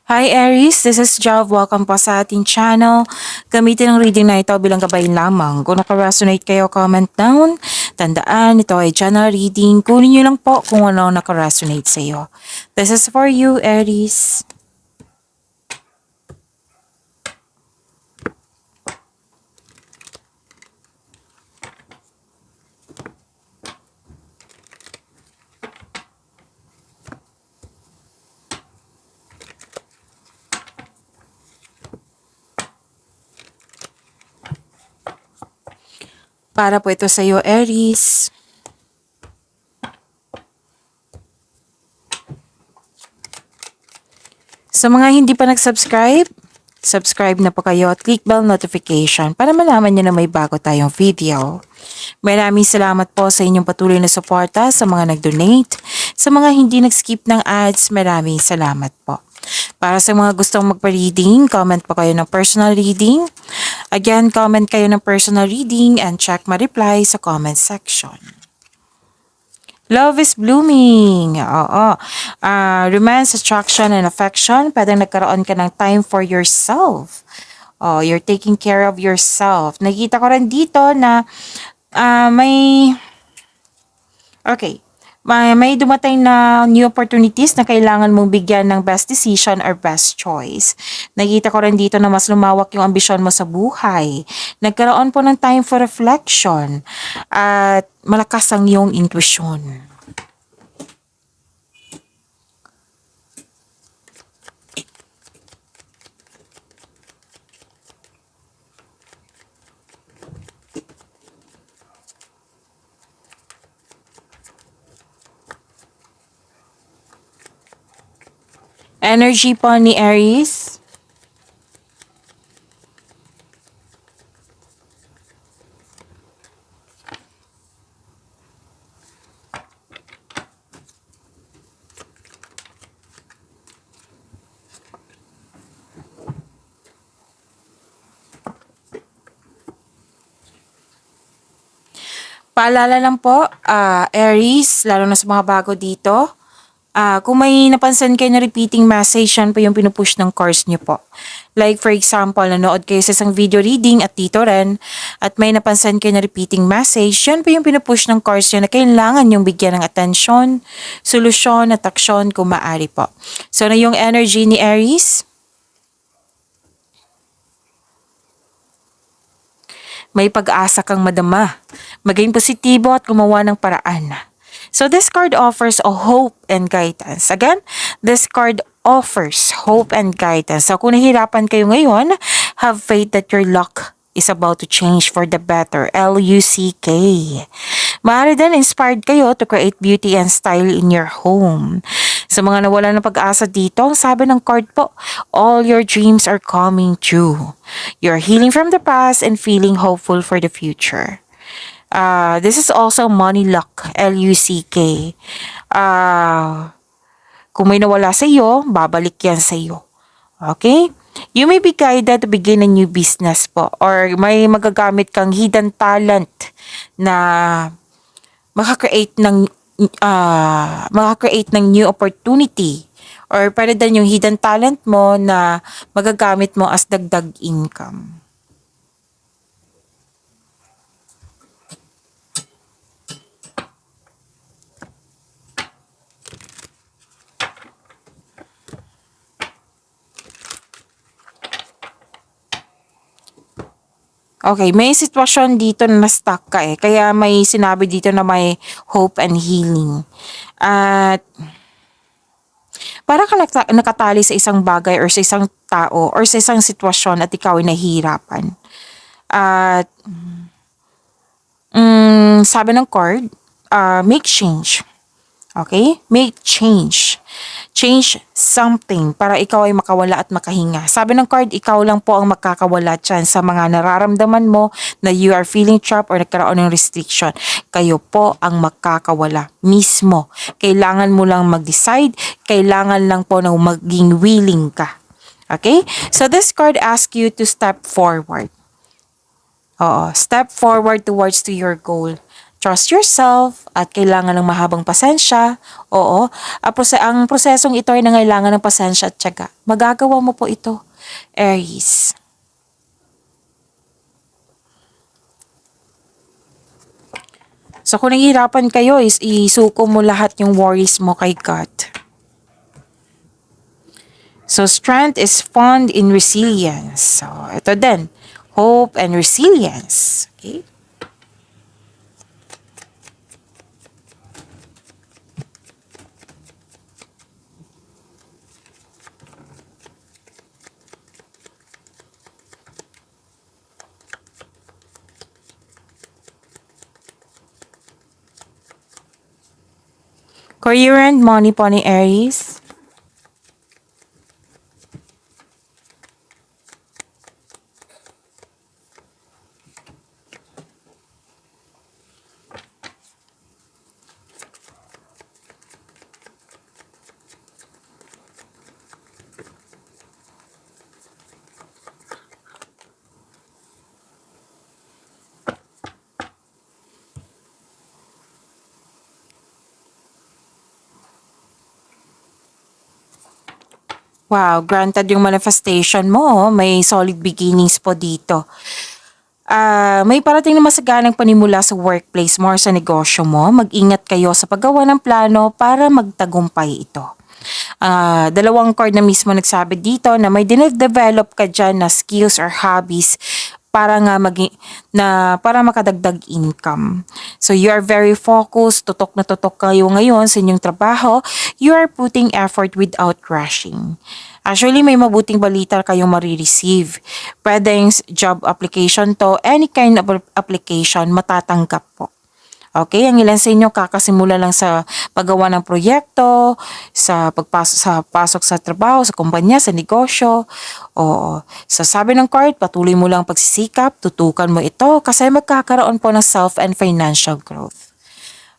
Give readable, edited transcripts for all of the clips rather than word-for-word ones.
Hi Aries, this is Jav. Welcome po sa ating channel. Gamitin ang reading na ito bilang gabay lamang. Kung naka-resonate kayo, comment down. Tandaan, ito ay general reading. Kunin nyo lang po kung ano naka-resonate sa iyo. This is for you, Aries. Para po ito sa iyo, Aries. Sa mga hindi pa nag-subscribe, subscribe na po kayo at click bell notification para malaman nyo na may bago tayong video. Maraming salamat po sa inyong patuloy na suporta sa mga nag-donate. Sa mga hindi nag-skip ng ads, maraming salamat po. Para sa mga gustong magpa-reading, comment po kayo ng personal reading. Again, comment kayo ng personal reading and check my reply sa comment section. Love is blooming. Oo. Romance, attraction, and affection. Pwedeng nagkaroon ka ng time for yourself. Oh, you're taking care of yourself. Nakita ko rin dito na may dumating na new opportunities na kailangan mong bigyan ng best decision or best choice. Nakita ko rin dito na mas lumawak yung ambisyon mo sa buhay. Nagkaroon po ng time for reflection at malakas ang iyong intuition. Energy po ni Aries. Paalala lang po, Aries, lalo na sa mga bago dito, kung may napansin kayo na repeating message, yan po yung pinupush ng course nyo po. Like for example, nanood kayo sa isang video reading at dito rin, at may napansin kayo na repeating message, yan po yung pinupush ng course nyo na kailangan yung bigyan ng atensyon, solusyon at aksyon kung maaari po. So na yung energy ni Aries, may pag-asa kang madama. Maging positibo at gumawa ng paraan. So this card offers a hope and guidance. Again, this card offers hope and guidance. So kung nahihirapan kayo ngayon, have faith that your luck is about to change for the better. L-U-C-K. Maaari din inspired kayo to create beauty and style in your home. Sa mga nawala ng pag-asa dito, ang sabi ng card po, all your dreams are coming true. You're healing from the past and feeling hopeful for the future. This is also money luck, L-U-C-K. Kung may nawala sa iyo, babalik yan sa iyo. Okay? You may be guided to begin a new business po, or may magagamit kang hidden talent na makakreate ng new opportunity, or pwede din yung hidden talent mo na magagamit mo as dagdag income. Okay, may sitwasyon dito na na-stuck ka eh. Kaya may sinabi dito na may hope and healing. At para ka nakatali sa isang bagay or sa isang tao or sa isang sitwasyon at ikaw ay nahihirapan. At sabi ng card, make change. Okay? Make change. Change something para ikaw ay makawala at makahinga. Sabi ng card, ikaw lang po ang makakawala dyan sa mga nararamdaman mo na you are feeling trapped or nagkaroon ng restriction. Kayo po ang makakawala mismo. Kailangan mo lang mag-decide. Kailangan lang po na maging willing ka. Okay? So this card asks you to step forward. Oo, step forward towards to your goal. Trust yourself at kailangan ng mahabang pasensya. Oo, ang prosesong ito ay nangailangan ng pasensya at tiyaga. Magagawa mo po ito, Aries. So kung nahihirapan kayo, is isuko mo lahat yung worries mo kay God. So strength is found in resilience. So ito din, hope and resilience. Okay? Career and money po ni Aries. Wow, granted yung manifestation mo. May solid beginnings po dito. May parating na masaganang panimula sa workplace mo or sa negosyo mo. Mag-ingat kayo sa paggawa ng plano para magtagumpay ito. Dalawang card na mismo nagsabi dito na may dinedevelop ka dyan na skills or hobbies para makadagdag income. So you are very focused, tutok na tutok kayo ngayon sa inyong trabaho. You are putting effort without rushing. Actually, may mabuting balita kayong marireceive. Pwedeng job application to, any kind of application, matatanggap po. Okay, ang ilan sa inyo kakasimula lang sa paggawa ng proyekto, sa pasok sa trabaho, sa kumpanya, sa negosyo. Oo. So sabi ng card, patuloy mo lang pagsisikap, tutukan mo ito kasi magkakaroon po ng self and financial growth.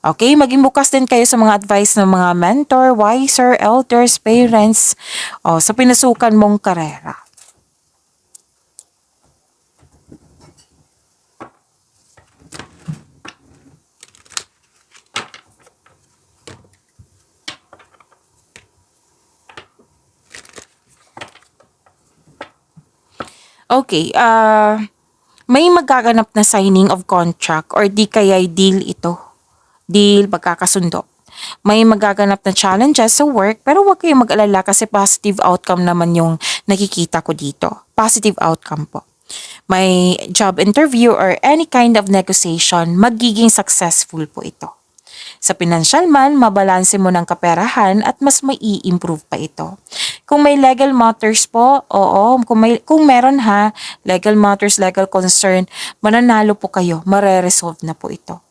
Okay, maging bukas din kayo sa mga advice ng mga mentor, wiser, elders, parents, sa pinasukan mong karera. Okay, may magaganap na signing of contract or di kaya'y deal ito. Deal, pagkakasundo. May magaganap na challenges sa work pero huwag kayong mag-alala kasi positive outcome naman yung nakikita ko dito. Positive outcome po. May job interview or any kind of negotiation, magiging successful po ito. Sa financial man, mabalanse mo ng kaperahan at mas may i-improve pa ito. Kung may legal matters po, oo, kung meron legal matters, legal concern, mananalo po kayo, mare-resolve na po ito.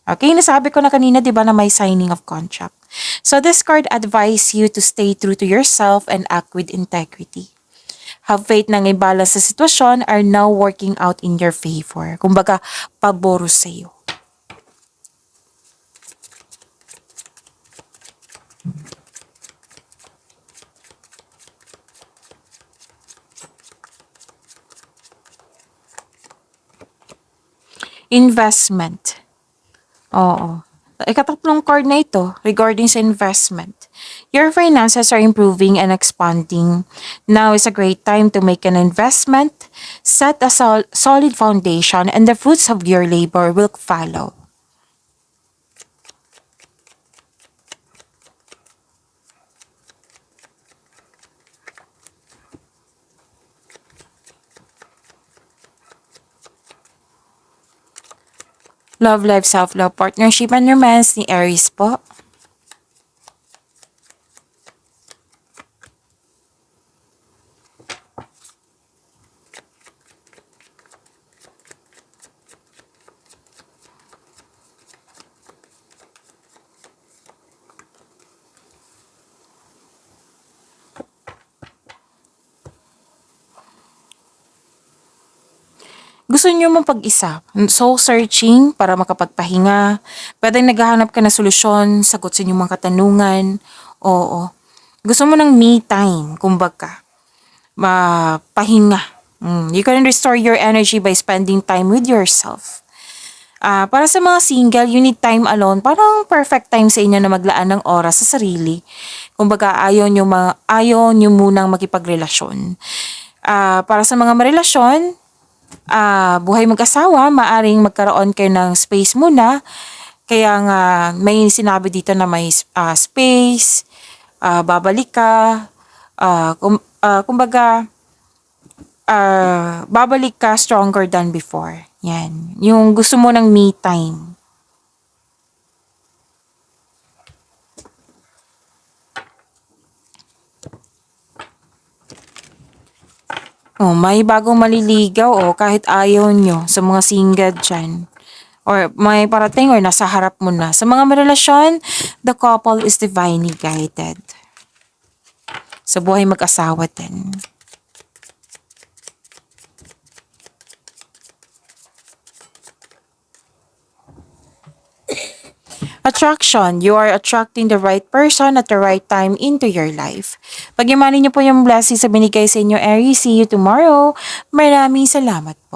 Okay, nasabi ko na kanina, di ba, na may signing of contract. So this card advise you to stay true to yourself and act with integrity. Have faith na ng balance sa sitwasyon are now working out in your favor. Kumbaga, paboro sa iyo. Investment. Oo. Ikatatlong card na ito regarding sa investment. Your finances are improving and expanding. Now is a great time to make an investment. Set a solid foundation and the fruits of your labor will follow. Love life, self-love, partnership, and romance ni Aries po. Gusto niyo mong pag-isa, soul searching para makapagpahinga, pwedeng naghahanap ka na solusyon, sagot sa inyong mga katanungan, oo. Gusto mo ng me time, kumbaga, pahinga. You can restore your energy by spending time with yourself. Para sa mga single, you need time alone. Parang perfect time sa inyo na maglaan ng oras sa sarili. Kumbaga, ayaw nyo munang makipagrelasyon. Para sa mga marelasyon, buhay mag-asawa, maaring magkaroon kayo ng space muna. Kaya nga, may sinabi dito na may space, babalik ka, kumbaga, babalik ka stronger than before. Yan. Yung gusto mo ng me time. Oh, may bagong maliligaw kahit ayaw nyo sa mga single dyan. Or may parating or nasa harap mo na. Sa mga relasyon, the couple is divinely guided. Sa buhay mag-asawa din. Attraction. You are attracting the right person at the right time into your life. Pag-imanin niyo po yung blessings sa binigay sa inyo, Aries. See you tomorrow. Maraming salamat po.